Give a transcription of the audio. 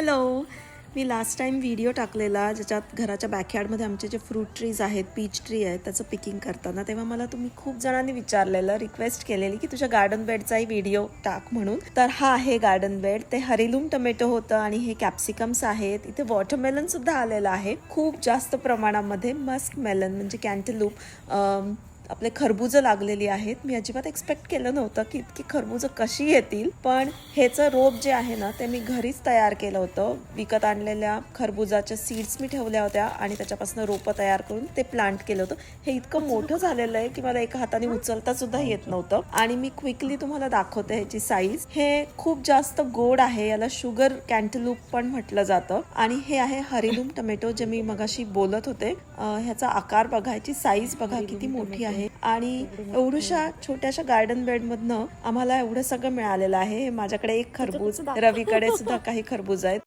Hello. मी last time video टाकलेला ज्याच्यात घराच्या बॅकयार्डमध्ये आमचे जे फ्रूट ट्रीज आहेत, पीच ट्री आहे, त्याचं पिकिंग करताना तेव्हा मला तुम्ही खूप जणांनी विचारलेलं, रिक्वेस्ट केलेली की तुझ्या गार्डन बेडचाही व्हिडिओ टाक म्हणून. तर हा आहे गार्डन बेड. ते हरिलूम टोमॅटो होतं आणि हे कॅप्सिकम्स आहेत. इथे वॉटरमेलन सुद्धा आलेलं आहे खूप जास्त प्रमाणामध्ये. मस्क मेलन म्हणजे कॅन्टलूप, आपले खरबुजं लागलेली आहेत. मी अजिबात एक्सपेक्ट केलं नव्हतं की इतकी खरबुजं कशी येतील, पण ह्याचं रोप जे आहे ना ते मी घरीच तयार केलं होतं. विकत आणलेल्या खरबुजाच्या सीड्स मी ठेवल्या होत्या आणि त्याच्यापासून रोपं तयार करून ते प्लांट केलं होतं. हे इतकं मोठं झालेलं आहे की मला एका हाताने उचलता सुद्धा येत नव्हतं. आणि मी क्विकली तुम्हाला दाखवते ह्याची साईज. हे खूप जास्त गोड आहे. याला शुगर कॅन्टलूप पण म्हटलं जातं. आणि हे आहे हरिलूम टोमॅटो जे मी मगाशी बोलत होते. ह्याचा आकार बघा, ह्याची साईज बघा किती मोठी आहे. आणि एवढ्याशा छोट्याशा गार्डन बेड मधनं आम्हाला एवढं सगळं मिळालेलं आहे. माझ्याकडे एक खरबूज, रवीकडे सुद्धा काही खरबूज आहेत.